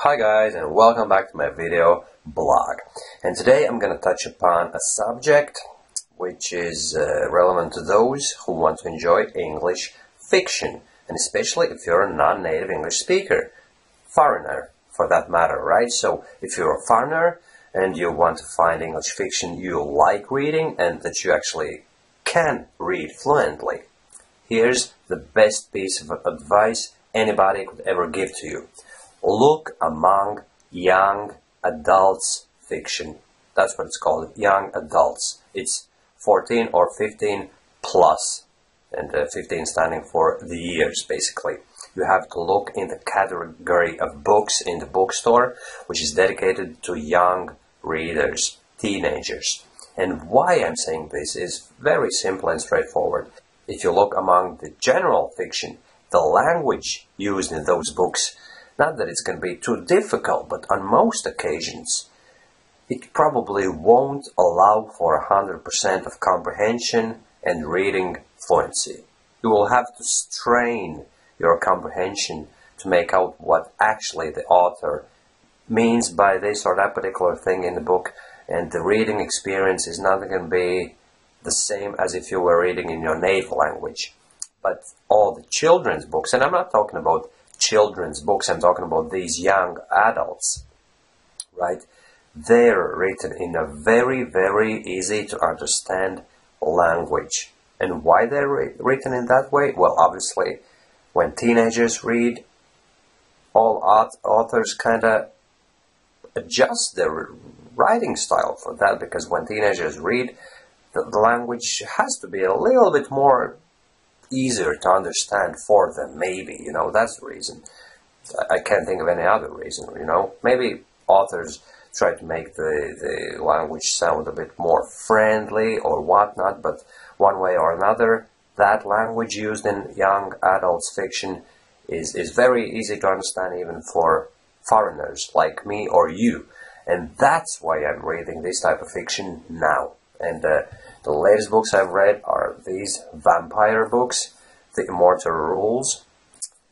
Hi guys, and welcome back to my video blog. And today I'm going to touch upon a subject which is relevant to those who want to enjoy English fiction, and especially if you're a non-native English speaker, foreigner for that matter, right? So if you're a foreigner and you want to find English fiction you like reading and that you actually can read fluently, here's the best piece of advice anybody could ever give to you. Look among young adults fiction. That's what it's called, young adults. It's 14 or 15 plus, and 15 standing for the years, basically. You have to look in the category of books in the bookstore, which is dedicated to young readers, teenagers. And why I'm saying this is very simple and straightforward. If you look among the general fiction, the language used in those books, not that it's going to be too difficult, but on most occasions, it probably won't allow for 100% of comprehension and reading fluency. You will have to strain your comprehension to make out what actually the author means by this or that particular thing in the book, and the reading experience is not going to be the same as if you were reading in your native language. But all the children's books, and I'm not talking about children's books, I'm talking about these young adults, right? They're written in a very, very easy to understand language. And why they're written in that way? Well, obviously, when teenagers read, all authors kind of adjust their writing style for that, because when teenagers read, the language has to be a little bit more easier to understand for them, maybe, that's the reason. I can't think of any other reason, Maybe authors try to make the language sound a bit more friendly or whatnot, but one way or another, that language used in young adults fiction is very easy to understand even for foreigners like me or you. And that's why I'm reading this type of fiction now. And the latest books I've read are these vampire books, The Immortal Rules,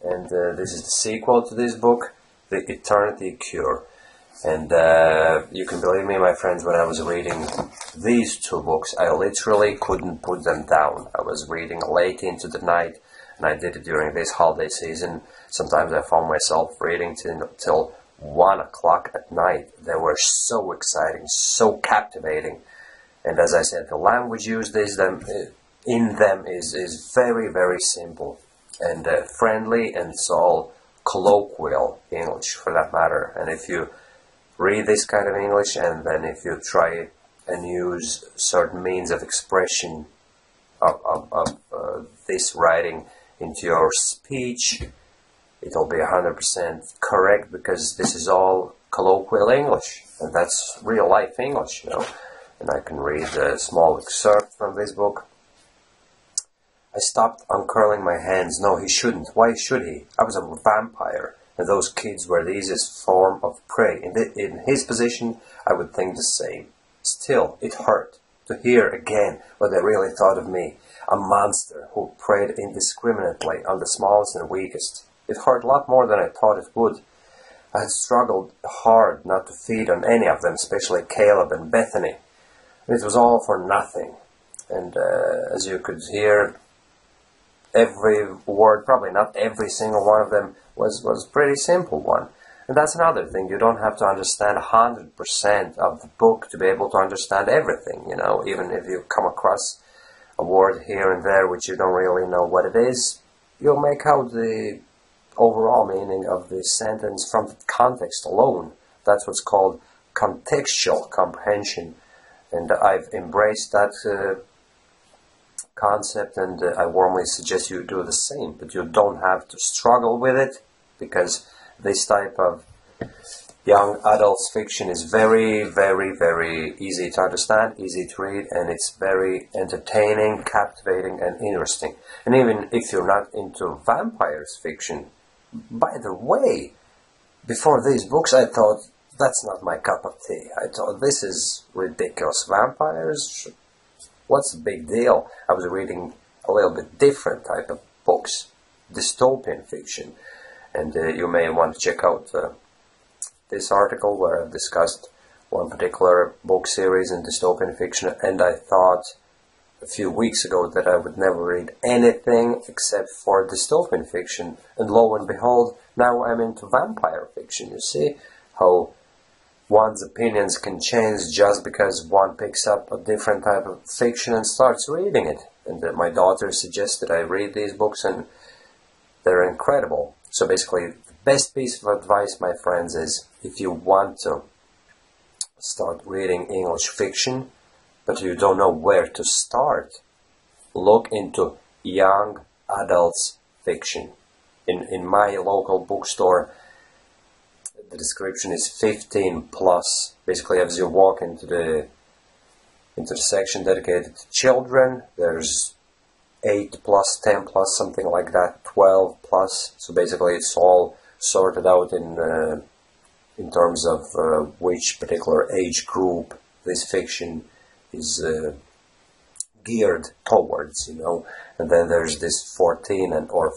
and this is the sequel to this book, The Eternity Cure. And you can believe me, my friends, when I was reading these two books, I literally couldn't put them down. I was reading late into the night, and I did it during this holiday season. Sometimes I found myself reading till 1 o'clock at night. They were so exciting, so captivating. And as I said, the language used in them is very, very simple and friendly, and it's all colloquial English for that matter. And if you read this kind of English, and then if you try and use certain means of expression of this writing into your speech, it'll be 100% correct, because this is all colloquial English, and that's real life English, And I can read a small excerpt from this book. I stopped uncurling my hands. No, he shouldn't. Why should he? I was a vampire, and those kids were the easiest form of prey. In his position, I would think the same. Still, it hurt to hear again what they really thought of me, a monster who preyed indiscriminately on the smallest and weakest. It hurt a lot more than I thought it would. I had struggled hard not to feed on any of them, especially Caleb and Bethany. It was all for nothing. And as you could hear, every word, probably not every single one of them, was a pretty simple one. And that's another thing. You don't have to understand 100% of the book to be able to understand everything, Even if you come across a word here and there which you don't really know what it is, you'll make out the overall meaning of the sentence from the context alone. That's what's called contextual comprehension. And I've embraced that concept, and I warmly suggest you do the same. But you don't have to struggle with it, because this type of young adults fiction is very, very, very easy to understand, easy to read, and it's very entertaining, captivating, and interesting. And even if you're not into vampires fiction, by the way, before these books I thought, that's not my cup of tea. I thought, this is ridiculous. Vampires? What's the big deal? I was reading a little bit different type of books, dystopian fiction. And you may want to check out this article where I've discussed one particular book series in dystopian fiction, and I thought a few weeks ago that I would never read anything except for dystopian fiction, and lo and behold, now I'm into vampire fiction. You see how one's opinions can change just because one picks up a different type of fiction and starts reading it. And my daughter suggested I read these books, and they're incredible. So basically, the best piece of advice, my friends, is if you want to start reading English fiction, but you don't know where to start, look into young adults fiction. In my local bookstore, the description is 15 plus. Basically, as you walk into the section dedicated to children, there's 8 plus, 10 plus, something like that, 12 plus. So basically, it's all sorted out in terms of which particular age group this fiction is geared towards, you know. And then there's this 14 or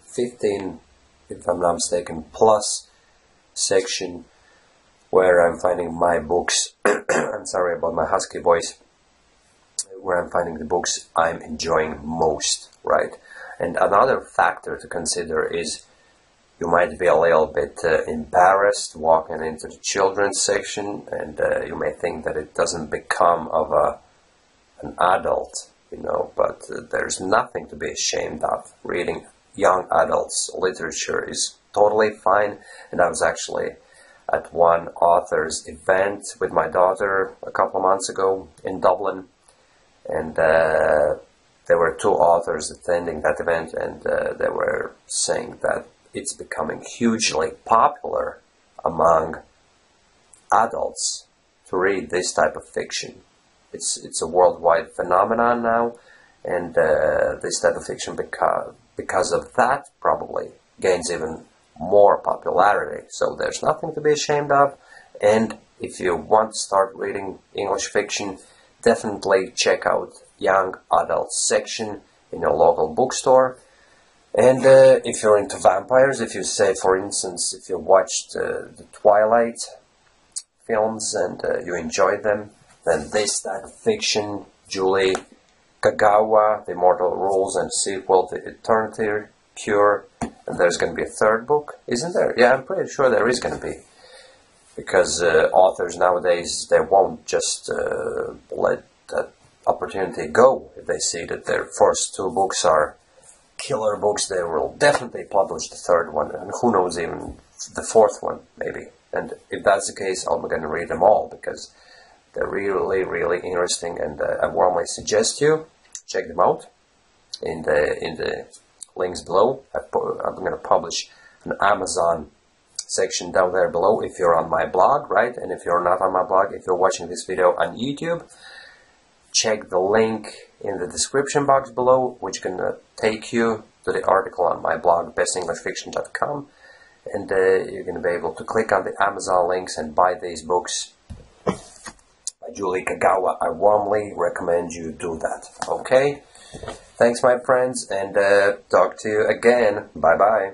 15, if I'm not mistaken, plus section where I'm finding my books. I'm sorry about my husky voice. Where I'm finding the books I'm enjoying most, right? And another factor to consider is you might be a little bit embarrassed walking into the children's section, and you may think that it doesn't become of an adult, you know, but there's nothing to be ashamed of. Reading young adults literature is totally fine, and I was actually at one author's event with my daughter a couple of months ago in Dublin, and there were 2 authors attending that event, and they were saying that it's becoming hugely popular among adults to read this type of fiction. It's a worldwide phenomenon now, and this type of fiction, because of that, probably gains even more popularity. So there's nothing to be ashamed of, and if you want to start reading English fiction, definitely check out young adults section in your local bookstore. And if you're into vampires, if you say, for instance, if you watched the Twilight films and you enjoyed them, then this type of fiction, Julie Kagawa, The Immortal Rules, and sequel, The Eternity Cure, and there's going to be a 3rd book, isn't there? Yeah, I'm pretty sure there is going to be, because authors nowadays, they won't just let that opportunity go. If they see that their first 2 books are killer books, they will definitely publish the 3rd one, and who knows, even the 4th one, maybe. And if that's the case, I'm going to read them all, because they're really, really interesting, and I warmly suggest you check them out in the links below. I'm going to publish an Amazon section down there below if you're on my blog, right? And if you're not on my blog, if you're watching this video on YouTube, check the link in the description box below, which is going to take you to the article on my blog, bestenglishfiction.com, and you're going to be able to click on the Amazon links and buy these books by Julie Kagawa. I warmly recommend you do that, okay? Thanks, my friends, and talk to you again. Bye-bye.